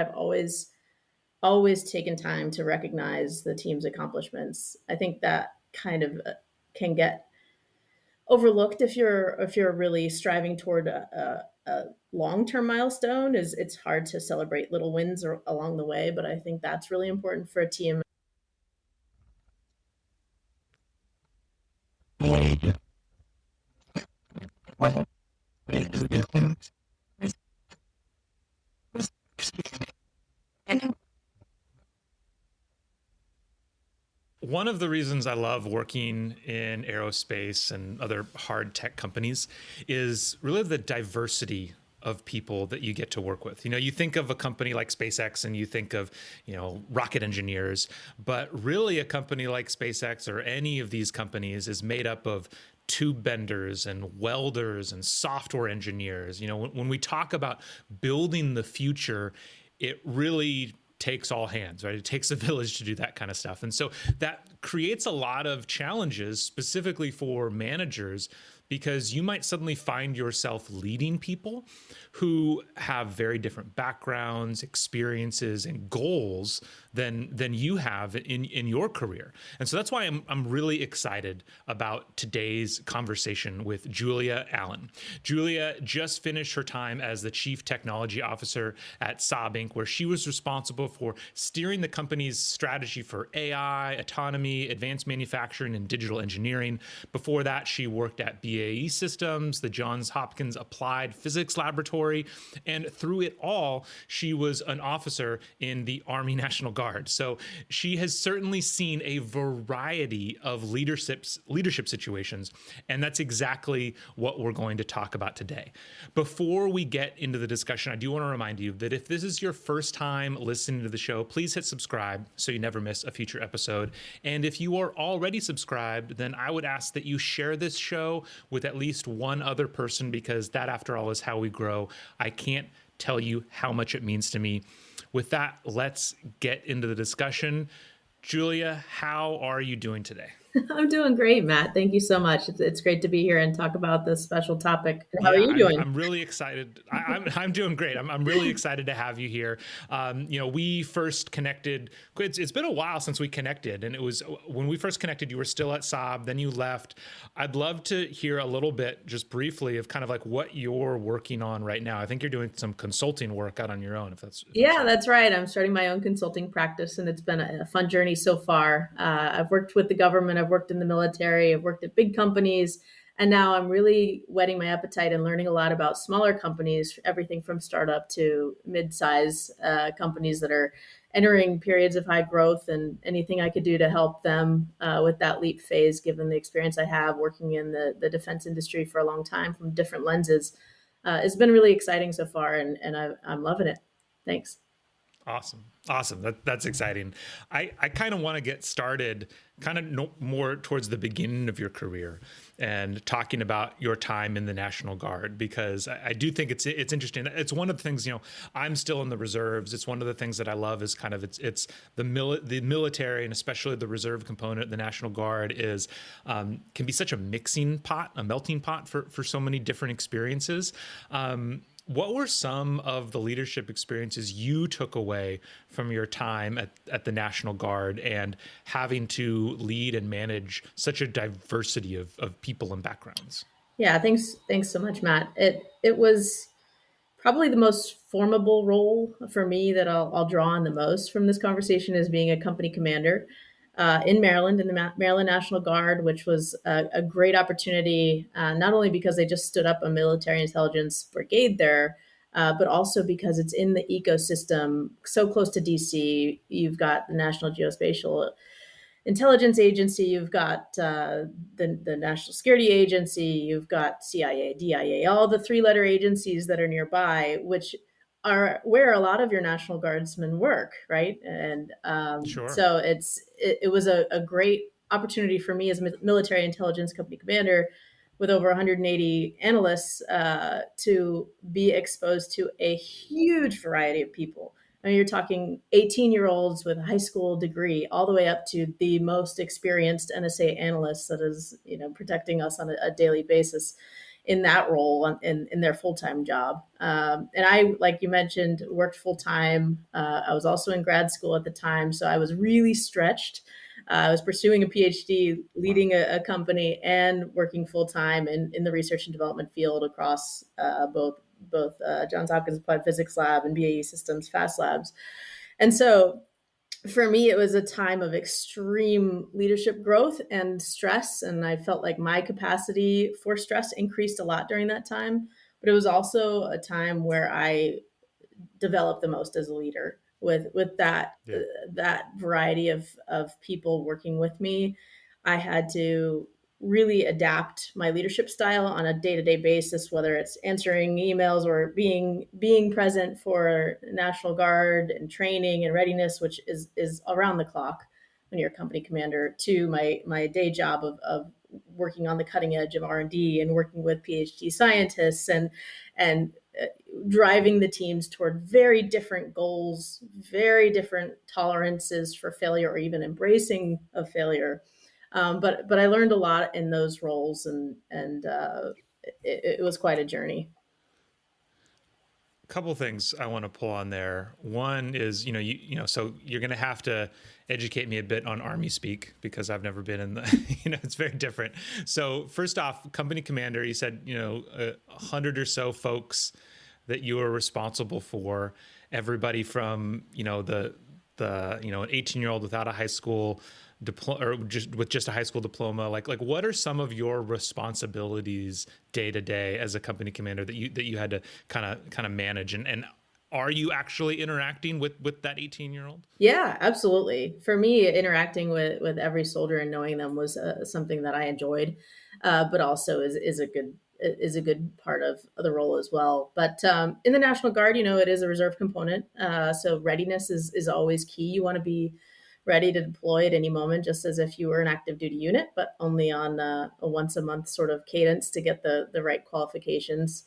I've always taken time to recognize the team's accomplishments. I think that kind of can get overlooked if you're really striving toward a long-term milestone. Is It's hard to celebrate little wins along the way, but I think that's really important for a team. One of the reasons I love working in aerospace and other hard tech companies is really the diversity of people that you get to work with. You think of a company like SpaceX and you think of, rocket engineers, but really a company like SpaceX or any of these companies is made up of tube benders and welders and software engineers. When we talk about building the future, it really takes all hands, right? It takes a village to do that kind of stuff. And so that creates a lot of challenges specifically for managers, because you might suddenly find yourself leading people who have very different backgrounds, experiences, and goals than you have in your career. And so that's why I'm really excited about today's conversation with Julia Allen. Julia just finished her time as the Chief Technology Officer at Saab Inc., where she was responsible for steering the company's strategy for AI, autonomy, advanced manufacturing, and digital engineering. Before that, she worked at BAE Systems, the Johns Hopkins Applied Physics Laboratory, and through it all, she was an officer in the Army National Guard. So she has certainly seen a variety of leadership situations, and that's exactly what we're going to talk about today. Before we get into the discussion, I do want to remind you that if this is your first time listening to the show, please hit subscribe so you never miss a future episode. And if you are already subscribed, then I would ask that you share this show with at least one other person, because that, after all, is how we grow. I can't tell you how much it means to me. With that, let's get into the discussion. Julia, how are you doing today? I'm doing great, Matt. Thank you so much. It's great to be here and talk about this special topic. How are Yeah, you doing? I'm really excited. I'm doing great. I'm really excited to have you here. We first connected. It's been a while since we connected, and it was when we first connected. You were still at Saab, then you left. I'd love to hear a little bit, just briefly, of kind of like what you're working on right now. I think you're doing some consulting work out on your own. If that's Yeah, right. that's right. I'm starting my own consulting practice, and it's been a fun journey so far. I've worked with the government, I've worked in the military, I've worked at big companies, and now I'm really whetting my appetite and learning a lot about smaller companies, everything from startup to mid-size companies that are entering periods of high growth, and anything I could do to help them with that leap phase, given the experience I have working in the defense industry for a long time from different lenses. It's been really exciting so far, and I'm loving it. Thanks. Awesome. That's exciting. I kind of want to get started kind of more towards the beginning of your career and talking about your time in the National Guard, because I do think it's interesting. It's one of the things, I'm still in the reserves. It's one of the things that I love is kind of it's the military, and especially the reserve component of the National Guard is can be such a melting pot for so many different experiences. What were some of the leadership experiences you took away from your time at the National Guard and having to lead and manage such a diversity of people and backgrounds? Yeah, thanks so much, Matt. It was probably the most formable role for me that I'll draw on the most from this conversation is being a company commander in Maryland, in the Maryland National Guard, which was a great opportunity, not only because they just stood up a military intelligence brigade there, but also because it's in the ecosystem so close to DC. You've got the National Geospatial Intelligence Agency, you've got the National Security Agency, you've got CIA, DIA, all the three-letter agencies that are nearby, which are where a lot of your National Guardsmen work, right? And Sure. so it was a great opportunity for me as a military intelligence company commander with over 180 analysts to be exposed to a huge variety of people. I mean, you're talking 18-year-olds with a high school degree, all the way up to the most experienced NSA analyst that is, protecting us on a daily basis. in that role in their full time job. And I, like you mentioned, worked full time. I was also in grad school at the time, so I was really stretched. I was pursuing a PhD, Wow. leading a company, and working full time in the research and development field across both Johns Hopkins Applied Physics Lab and BAE Systems Fast Labs. And so for me, it was a time of extreme leadership growth and stress. And I felt like my capacity for stress increased a lot during that time. But it was also a time where I develop the most as a leader with Yeah. that variety of people working with me. I had to really adapt my leadership style on a day-to-day basis, whether it's answering emails or being present for National Guard and training and readiness, which is around the clock when you're a company commander, to my day job of working on the cutting edge of R&D and working with PhD scientists and driving the teams toward very different goals, very different tolerances for failure, or even embracing of failure. But I learned a lot in those roles, and it was quite a journey. Couple things I want to pull on there. One is, so you're going to have to educate me a bit on army speak because I've never been in the, it's very different. So first off, company commander, you said, 100 or so folks that you were responsible for, everybody from, an 18-year-old without a high school diploma or just with just a high school diploma. Like what are some of your responsibilities day to day as a company commander that you had to kind of manage, and are you actually interacting with that 18-year-old? Yeah, absolutely. For me, interacting with every soldier and knowing them was something that I enjoyed, but also is a good part of the role as well. But in the National Guard, it is a reserve component, so readiness is always key. You want to be ready to deploy at any moment, just as if you were an active duty unit, but only on a once a month sort of cadence to get the right qualifications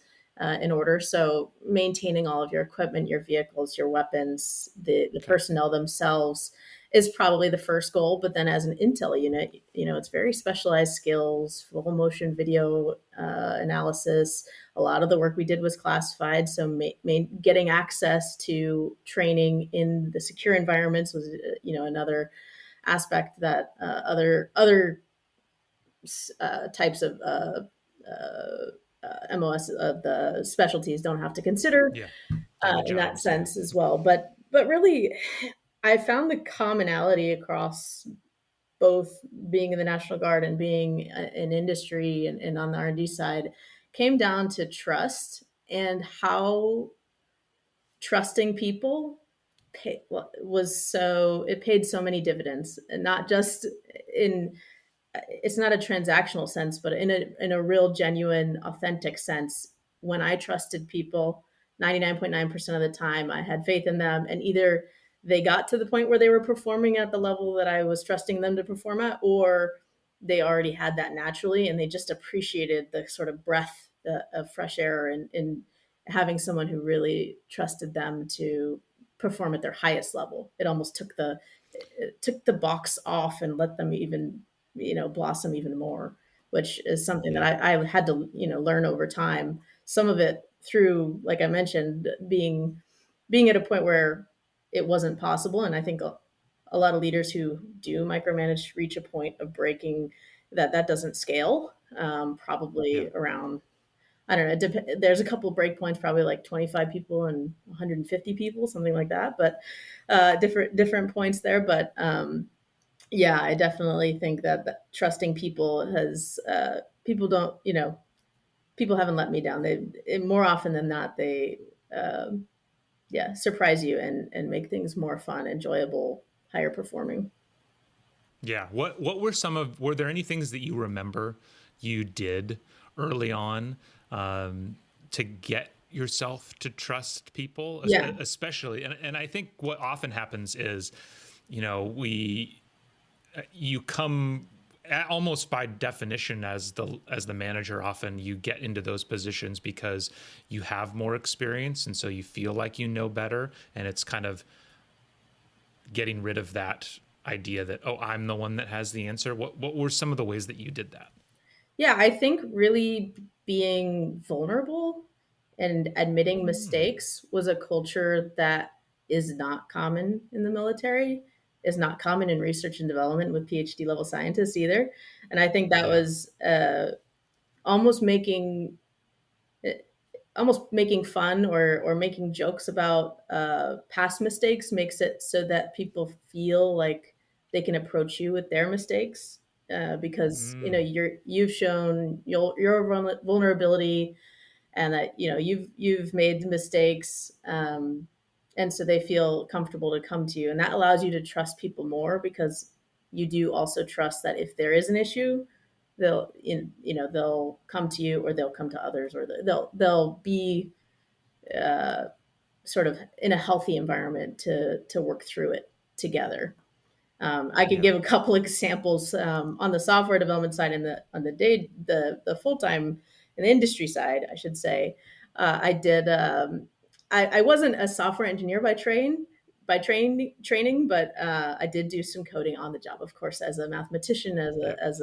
in order. So maintaining all of your equipment, your vehicles, your weapons, the Okay. personnel themselves is probably the first goal. But then as an intel unit, it's very specialized skills, full motion video analysis. A lot of the work we did was classified. So getting access to training in the secure environments was, another aspect that other types of MOS of the specialties don't have to consider Yeah. Daily in that jobs. Yeah. sense as well. But really, I found the commonality across both being in the National Guard and being in industry and on the R&D side came down to trust and how trusting people was so it paid so many dividends, and not just in it's not a transactional sense, but in a real, genuine, authentic sense. When I trusted people, 99.9% of the time, I had faith in them, and either they got to the point where they were performing at the level that I was trusting them to perform at, or they already had that naturally, and they just appreciated the sort of breath of fresh air and having someone who really trusted them to perform at their highest level. It took the box off and let them even blossom even more, which is something that Yeah. I had to learn over time. Some of it through, like I mentioned, being at a point where it wasn't possible, and I think a lot of leaders who do micromanage reach a point of breaking that doesn't scale. Yeah. Probably around, I don't know. There's a couple of break points, probably like 25 people and 150 people, something like that. But different points there. But yeah, I definitely think that trusting people has people don't people haven't let me down. More often than not um, yeah, surprise you and make things more fun, enjoyable, higher performing. Yeah. What were there any things that you remember you did early on, to get yourself to trust people, Yeah, especially, and I think what often happens is, we you come almost by definition as the manager, often you get into those positions because you have more experience, and so you feel like you know better, and it's kind of getting rid of that idea that, oh, I'm the one that has the answer. What were some of the ways that you did that? yeah. I think really. being vulnerable and admitting Mm, mistakes was a culture that is not common in the military, is not common in research and development with PhD level scientists either. And I think that yeah. was almost making almost making fun or making jokes about past mistakes makes it so that people feel like they can approach you with their mistakes because Mm, you've shown your vulnerability and that you've made mistakes, and so they feel comfortable to come to you, and that allows you to trust people more because you do also trust that if there is an issue, they'll come to you or they'll come to others or they'll be sort of in a healthy environment to work through it together. I could yeah. give a couple examples on the software development side and the full time in the industry side, I should say. I did. I wasn't a software engineer by training, but I did do some coding on the job, of course, as a mathematician, Yep. as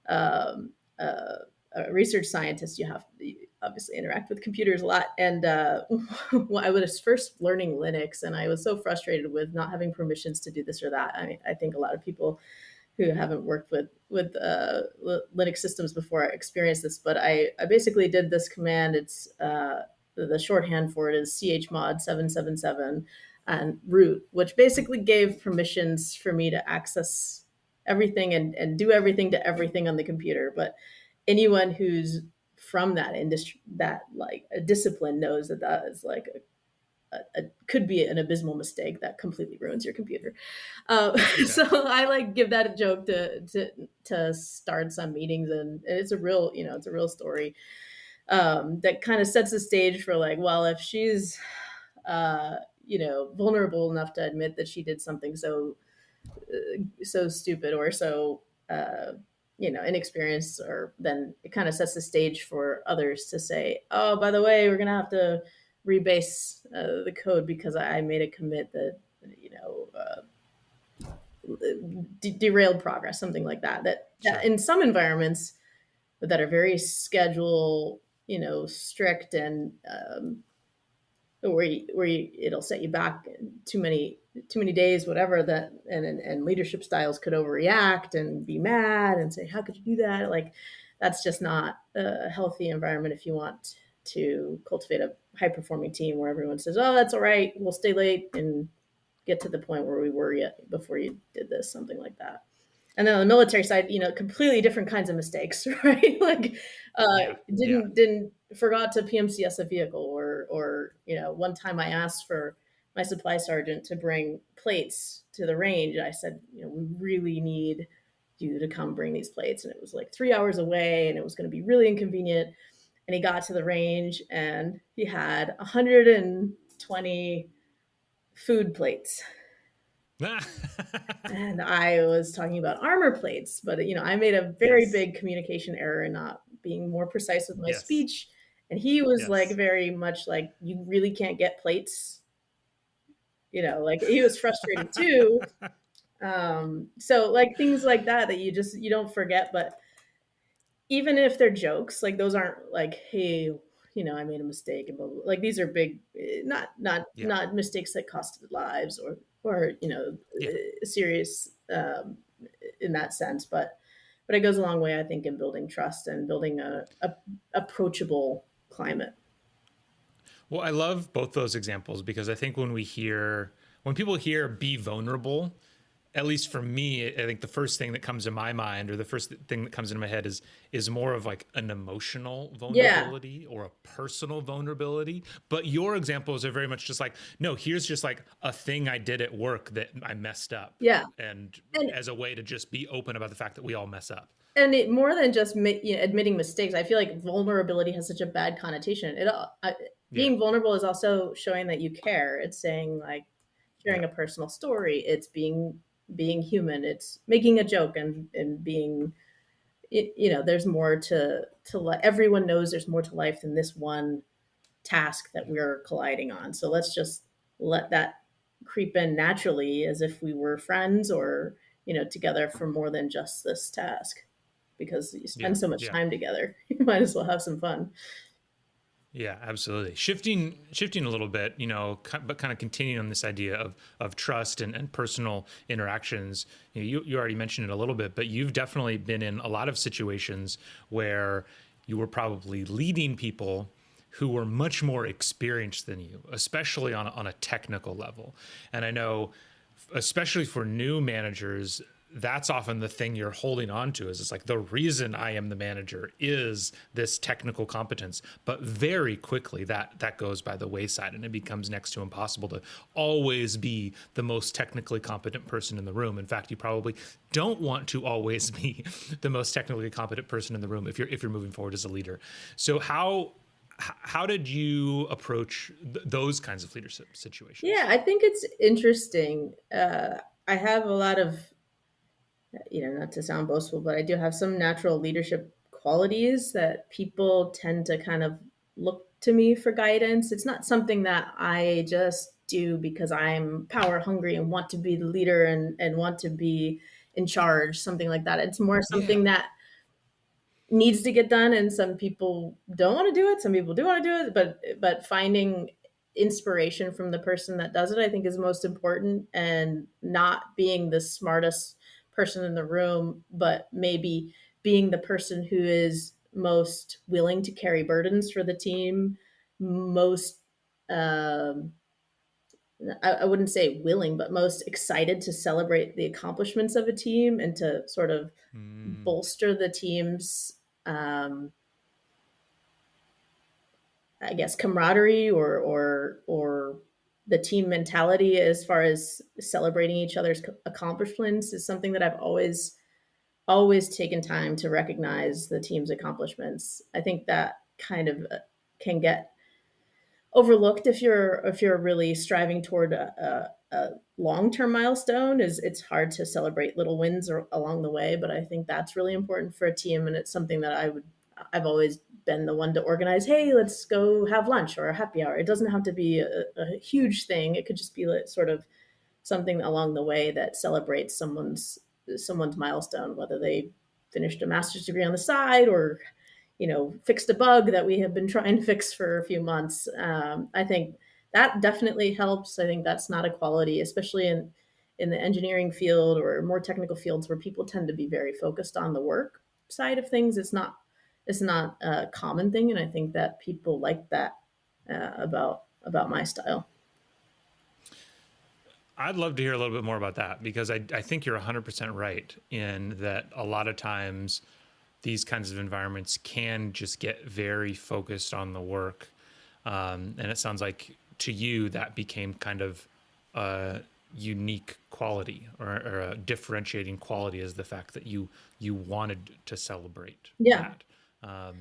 um, a research scientist. You have to obviously interact with computers a lot. And well, I was first learning Linux, and I was so frustrated with not having permissions to do this or that. I think a lot of people who haven't worked with Linux systems before experience this. But I basically did this command. It's the shorthand for it is chmod 777 and root, which basically gave permissions for me to access everything and do everything to everything on the computer. But anyone who's from that industry, that like a discipline, knows that that is like could be an abysmal mistake that completely ruins your computer. Okay. So I like give that a joke to start some meetings, and it's a real it's a real story that kind of sets the stage for like, well, if she's uh, vulnerable enough to admit that she did something so stupid or so inexperienced, or then it kind of sets the stage for others to say, oh, by the way, we're gonna have to rebase the code because I made a commit that you know derailed progress, something like that. That Sure. in some environments that are very schedule strict and it'll set you back too many days, whatever that, and leadership styles could overreact and be mad and say, how could you do that? Like, that's just not a healthy environment if you want to cultivate a high performing team where everyone says, oh, that's all right, we'll stay late and get to the point where we were yet before you did this, something like that. And then on the military side, completely different kinds of mistakes, right? Like, Yeah. Yeah. didn't forgot to PMCS a vehicle, or one time I asked for my supply sergeant to bring plates to the range. I said, we really need you to come bring these plates, and it was like 3 hours away, and it was going to be really inconvenient. And he got to the range, and he had 120 food plates, and I was talking about armor plates, but I made a very Yes. big communication error in not being more precise with my Yes. speech. And he was like Yes. very much like, you really can't get plates. Like he was frustrated too. So like things like that you don't forget, but even if they're jokes, like those aren't like, hey, I made a mistake and blah, blah, blah. Like these are big, Yeah. not mistakes that costed lives or Yeah. serious in that sense, but it goes a long way, I think, in building trust and building a approachable climate. Well, I love both those examples because I think when people hear be vulnerable, at least for me, I think the first thing that comes to my mind or the first thing that comes into my head is more of like an emotional Yeah, vulnerability or a personal vulnerability. But your examples are very much just like, no, here's just like a thing I did at work that I messed up. yeah, And and as a way to just be open about the fact that we all mess up. it more than just admitting mistakes. I feel like vulnerability has such a bad connotation. Yeah. Being vulnerable is also showing that you care. It's saying like sharing Yeah. a personal story. It's being human. It's making a joke and being there's more everyone knows there's more to life than this one task that Yeah. we're colliding on. So let's just let that creep in naturally as if we were friends or together for more than just this task. because you Yeah. spend so much Yeah. time together. You might as well have some fun. Yeah, absolutely. Shifting a little bit, but kind of continuing on this idea of trust and personal interactions. You already mentioned it a little bit, but you've definitely been in a lot of situations where you were probably leading people who were much more experienced than you, especially on a technical level. And I know, especially for new managers, that's often the thing you're holding on to. Is it's like, the reason I am the manager is this technical competence, but very quickly that goes by the wayside, and it becomes next to impossible to always be the most technically competent person in the room. In fact, you probably don't want to always be the most technically competent person in the room if you're moving forward as a leader. So how did you approach those kinds of leadership Yeah, situations? I think it's interesting. I have a lot of, not to sound boastful, but I do have some natural leadership qualities that people tend to kind of look to me for guidance. It's not something that I just do because I'm power hungry and want to be the leader and want to be in charge, something like that. It's more Yeah. something that needs to get done, and some people don't want to do it, some people do want to do it, but finding inspiration from the person that does it, I think, is most important, and not being the smartest person in the room, but maybe being the person who is most willing to carry burdens for the team, most um, I wouldn't say willing, but most excited to celebrate the accomplishments of a team and to sort of Mm, bolster the team's um, I guess camaraderie or the team mentality as far as celebrating each other's accomplishments is something that I've always taken time to recognize the team's accomplishments. I think that kind of can get overlooked if you're really striving toward a long-term milestone. Is It's hard to celebrate little wins along the way, but I think that's really important for a team, and it's something that I've always been the one to organize. Hey, let's go have lunch or a happy hour. It doesn't have to be a huge thing. It could just be like sort of something along the way that celebrates someone's milestone, whether they finished a master's degree on the side or fixed a bug that we have been trying to fix for a few months. I think that definitely helps. I think that's not a quality, especially in the engineering field or more technical fields where people tend to be very focused on the work side of things. It's not a common thing, and I think that people like that about my style. I'd love to hear a little bit more about that, because I think you're 100% right in that a lot of times these kinds of environments can just get very focused on the work. And it sounds like to you that became kind of a unique quality, or a differentiating quality, is the fact that you wanted to celebrate Yeah, that.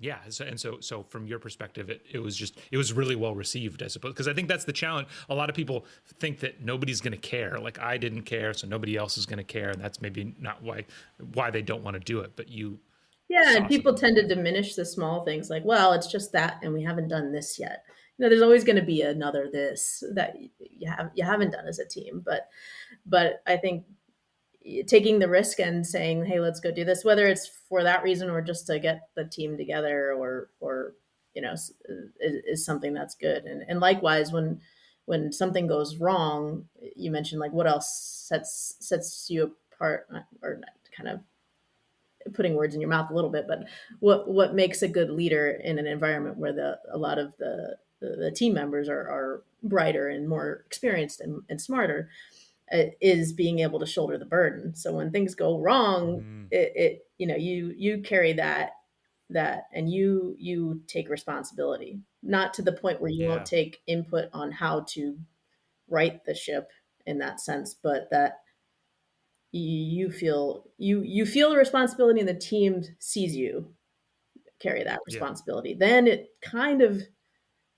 Yeah, so from your perspective, it was really well received, I suppose, because I think that's the challenge. A lot of people think that nobody's going to care. Like, I didn't care, so nobody else is going to care, and that's maybe not why they don't want to do it. But you yeah, and saw people something tend to different. diminish the small things, like, well, it's just that, and we haven't done this yet. There's always going to be another this that you haven't done as a team, but I think taking the risk and saying, "Hey, let's go do this," whether it's for that reason or just to get the team together, or is something that's good. And likewise, when something goes wrong, you mentioned like what else sets you apart, or kind of putting words in your mouth a little bit, but what makes a good leader in an environment where a lot of the team members are brighter and more experienced and smarter, is being able to shoulder the burden. So when things go wrong, Mm, you carry that and you take responsibility, not to the point where you won't yeah, take input on how to right the ship in that sense, but that you feel the responsibility and the team sees you carry that yeah, responsibility. Then it kind of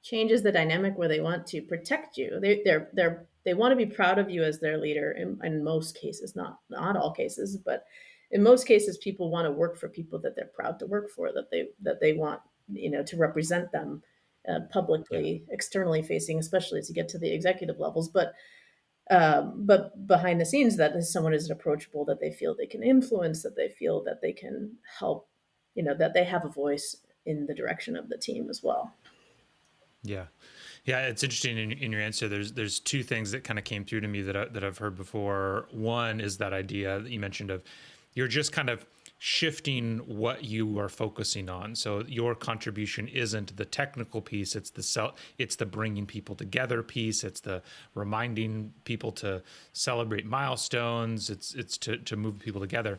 changes the dynamic where they want to protect you. They want to be proud of you as their leader in most cases, not all cases, but in most cases, people want to work for people that they're proud to work for, that they want to represent them yeah. publicly, externally facing, especially as you get to the executive levels. But But behind the scenes, that is someone is approachable, that they feel they can influence, that they feel that they can help, that they have a voice in the direction of the team as well. Yeah. Yeah, it's interesting in your answer. There's two things that kind of came through to me that I've heard before. One is that idea that you mentioned of you're just kind of shifting what you are focusing on. So your contribution isn't the technical piece; it's the bringing people together piece. It's the reminding people to celebrate milestones. It's to move people together.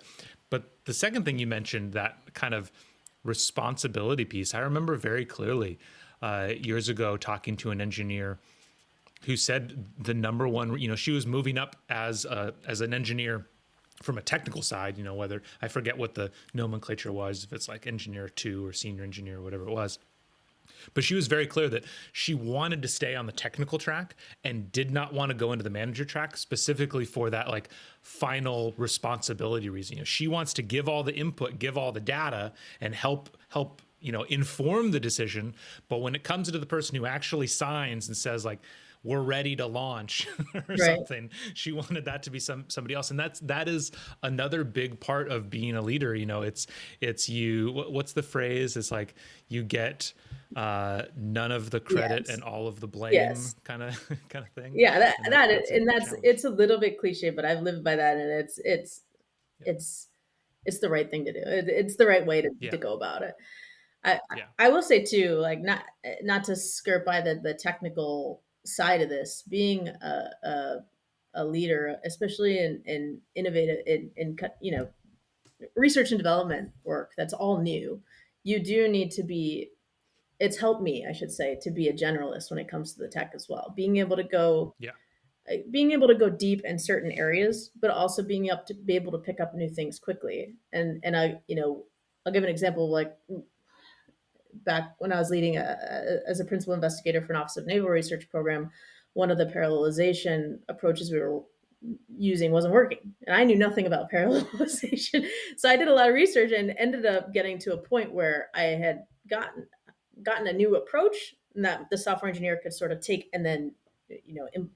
But the second thing you mentioned, that kind of responsibility piece, I remember very clearly years ago talking to an engineer who said the number one, she was moving up as an engineer from a technical side, whether I forget what the nomenclature was, if it's like engineer two or senior engineer or whatever it was. But she was very clear that she wanted to stay on the technical track and did not want to go into the manager track specifically for that like final responsibility reason. She wants to give all the input, give all the data, and help inform the decision. But when it comes to the person who actually signs and says like, we're ready to launch or Right. something, she wanted that to be somebody else. And that is another big part of being a leader. It's you, what's the phrase? It's like you get none of the credit Yes. and all of the blame Yes. kind of kind of thing. Yeah. That And that that's a and that's challenge. it's a little bit cliche, but I've lived by that, and Yeah. it's it's the right thing to do. It's the right way to Yeah. go about it. I Yeah. I will say too, like, not to skirt by the technical side of this, being a leader, especially in innovative research and development work that's all new. You do need to be. It's helped me, I should say, to be a generalist when it comes to the tech as well. Yeah. Being able to go deep in certain areas, but also being up to be able to pick up new things quickly. And I'll give an example. Like, back when I was leading as a principal investigator for an Office of Naval Research program, one of the parallelization approaches we were using wasn't working. And I knew nothing about parallelization. So I did a lot of research and ended up getting to a point where I had gotten a new approach that the software engineer could sort of take and then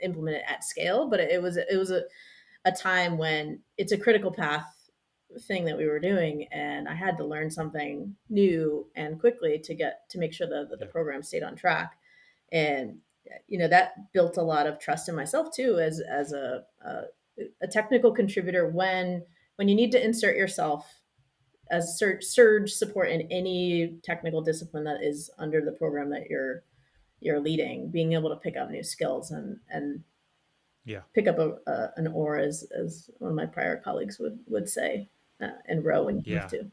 implement it at scale. But it was a time when it's a critical path thing that we were doing, and I had to learn something new and quickly to make sure that the Yeah. program stayed on track. And that built a lot of trust in myself too, as a technical contributor, when you need to insert yourself as surge support in any technical discipline that is under the program that you're leading, being able to pick up new skills and Yeah. pick up an oar, as one of my prior colleagues would say, and row when you have Yeah. to.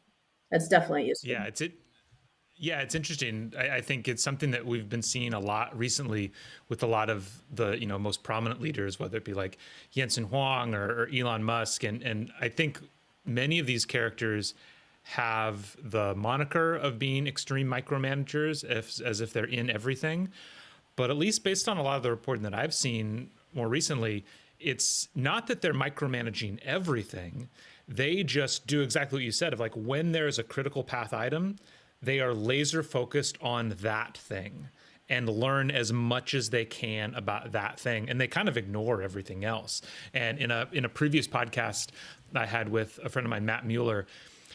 That's definitely useful. Yeah. Yeah, it's interesting. I think it's something that we've been seeing a lot recently with a lot of the most prominent leaders, whether it be like Jensen Huang or Elon Musk, and I think many of these characters have the moniker of being extreme micromanagers, as if they're in everything. But at least based on a lot of the reporting that I've seen more recently, it's not that they're micromanaging everything. They just do exactly what you said of like when there's a critical path item, they are laser focused on that thing and learn as much as they can about that thing, and they kind of ignore everything else. And in a previous podcast I had with a friend of mine, Matt Mueller,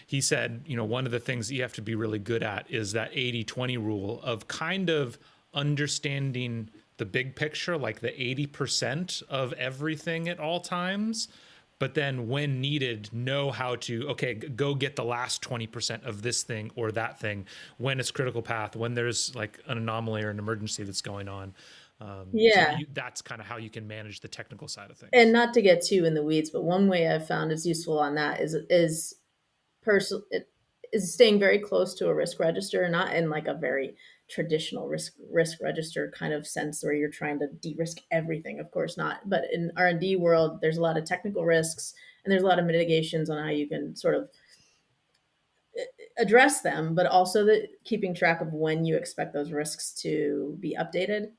he said, one of the things that you have to be really good at is that 80-20 rule of kind of understanding the big picture, like the 80% of everything at all times, but then when needed, know how to, okay, go get the last 20% of this thing or that thing when it's critical path, when there's like an anomaly or an emergency that's going on. So Yeah, that's kind of how you can manage the technical side of and things. not to get too in the weeds, but one way I've found is useful on that is person is staying very close to a risk register, not in like a very traditional risk register kind of sense where you're trying to de-risk everything. Of course not. But in R&D world, there's a lot of technical risks, and there's a lot of mitigations on how you can sort of address them, but also keeping track of when you expect those risks to be updated,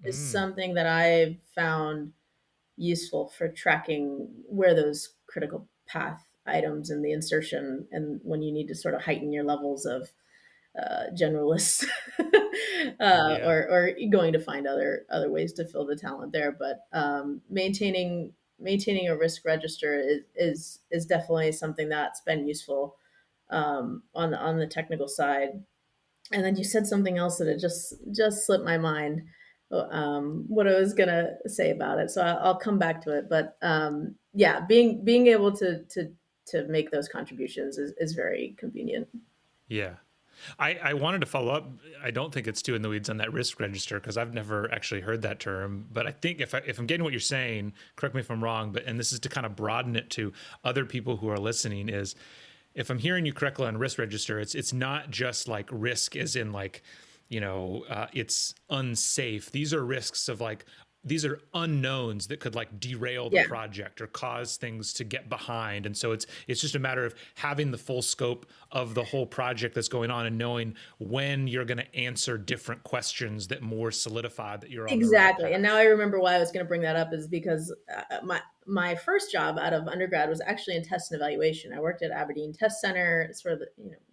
is Mm, something that I've found useful for tracking where those critical path items and the insertion, and when you need to sort of heighten your levels generalists, Yeah. or going to find other ways to fill the talent there. But maintaining a risk register is definitely something that's been useful on the technical side. And then you said something else that it just slipped my mind. What I was gonna say about it, so I'll come back to it. But yeah, being able to make those contributions is very convenient. Yeah. I wanted to follow up. I don't think it's too in the weeds on that risk register because I've never actually heard that term. But I think if I'm getting what you're saying, correct me if I'm wrong. But and this is to kind of broaden it to other people who are listening. Is if I'm hearing you correctly on risk register, it's not just like risk as in like, it's unsafe. These are risks of like these are unknowns that could like derail the Yeah, project or cause things to get behind. And so it's just a matter of having the full scope of the whole project that's going on and knowing when you're going to answer different questions that more solidify that you're on the right exactly. And now path. I remember why I was going to bring that up is because my first job out of undergrad was actually in test and evaluation. I worked at Aberdeen Test Center. It's sort of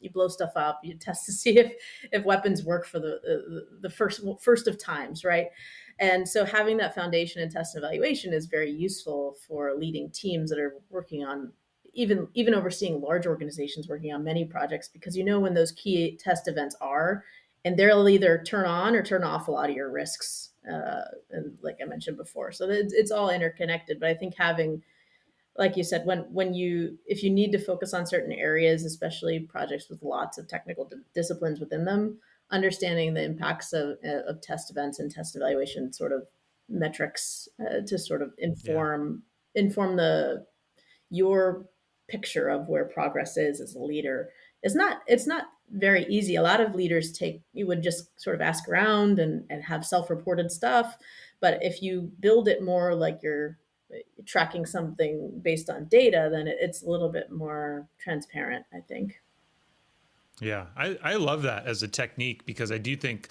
you blow stuff up, you test to see if weapons work for the first of times, right? And so having that foundation in test and evaluation is very useful for leading teams that are working on even overseeing large organizations working on many projects, because you know when those key test events are, and they'll either turn on or turn off a lot of your risks. And like I mentioned before, so it's all interconnected. But I think having, like you said, when you if you need to focus on certain areas, especially projects with lots of technical disciplines within them, understanding the impacts of test events and test evaluation sort of metrics to sort of Yeah. inform the your picture of where progress is as a leader is not it's not very easy. A lot of leaders take you would just sort of ask around and have self-reported stuff. But if you build it more like you're tracking something based on data, then it's a little bit more transparent, I think. Yeah, I love that as a technique because I do think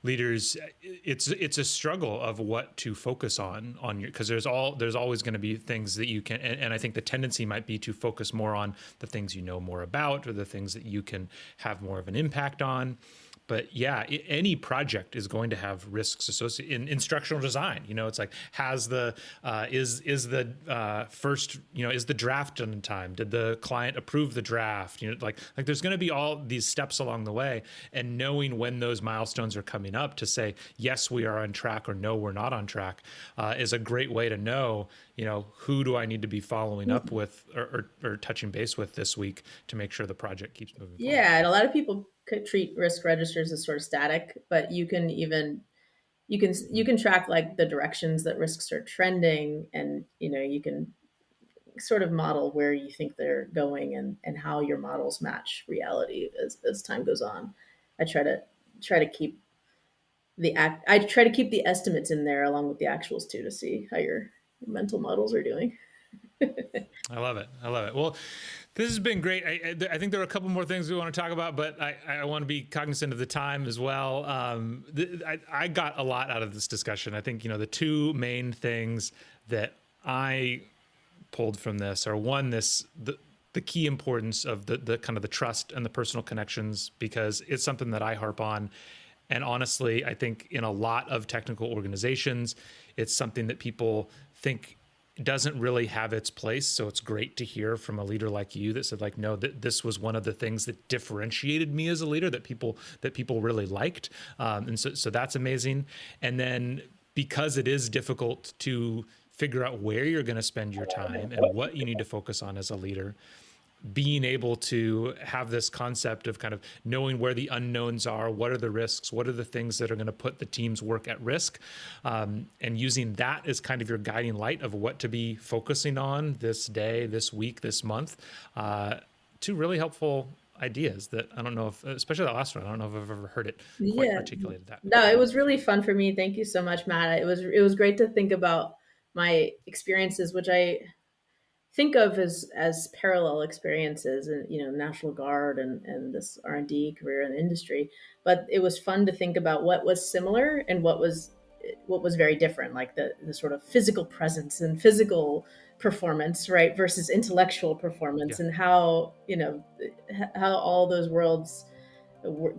leaders it's a struggle of what to focus on your because there's always going to be things that you can and I think the tendency might be to focus more on the things you know more about or the things that you can have more of an impact on. But yeah, any project is going to have risks associated in instructional design. It's like has the is the first is the draft done in time? Did the client approve the draft? Like there's going to be all these steps along the way, and knowing when those milestones are coming up to say yes we are on track or no we're not on track is a great way to know who do I need to be following up with or touching base with this week to make sure the project keeps moving forward. Yeah, and a lot of people could treat risk registers as sort of static, but you can track like the directions that risks are trending, and you can sort of model where you think they're going, and how your models match reality as time goes on. I try to keep I try to keep the estimates in there along with the actuals too, to see how your mental models are doing. I love it. I love it. Well, this has been great. I think there are a couple more things we want to talk about, but I want to be cognizant of the time as well. I got a lot out of this discussion. I think, the two main things that I pulled from this are one, the key importance of the kind of the trust and the personal connections, because it's something that I harp on. And honestly, I think in a lot of technical organizations, it's something that people think doesn't really have its place. So it's great to hear from a leader like you that said, like, no, that this was one of the things that differentiated me as a leader that people really liked. And so that's amazing. And then because it is difficult to figure out where you're going to spend your time and what you need to focus on as a leader, being able to have this concept of kind of knowing where the unknowns are, what are the risks, what are the things that are going to put the team's work at risk, and using that as kind of your guiding light of what to be focusing on this day, this week, this month. Two really helpful ideas that I don't know if, especially that last one, I don't know if I've ever heard it quite Yeah. articulated that No, way. it was really fun for me. Thank you so much, Matt. It was great to think about my experiences, which I think of as parallel experiences, and National Guard and this R&D career in the industry. But it was fun to think about what was similar and what was very different, like the sort of physical presence and physical performance, right, versus intellectual performance, Yeah. and how all those worlds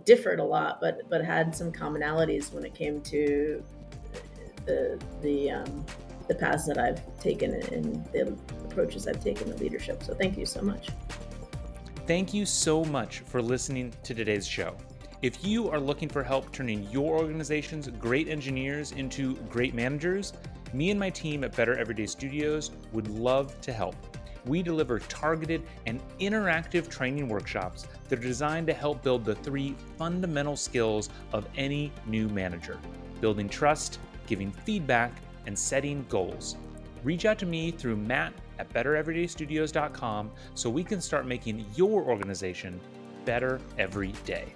differed a lot, but had some commonalities when it came to the paths that I've taken and the approaches I've taken to leadership. So thank you so much. Thank you so much for listening to today's show. If you are looking for help turning your organization's great engineers into great managers, me and my team at Better Everyday Studios would love to help. We deliver targeted and interactive training workshops that are designed to help build the 3 fundamental skills of any new manager: building trust, giving feedback, and setting goals. Reach out to me through matt@bettereverydaystudios.com so we can start making your organization better every day.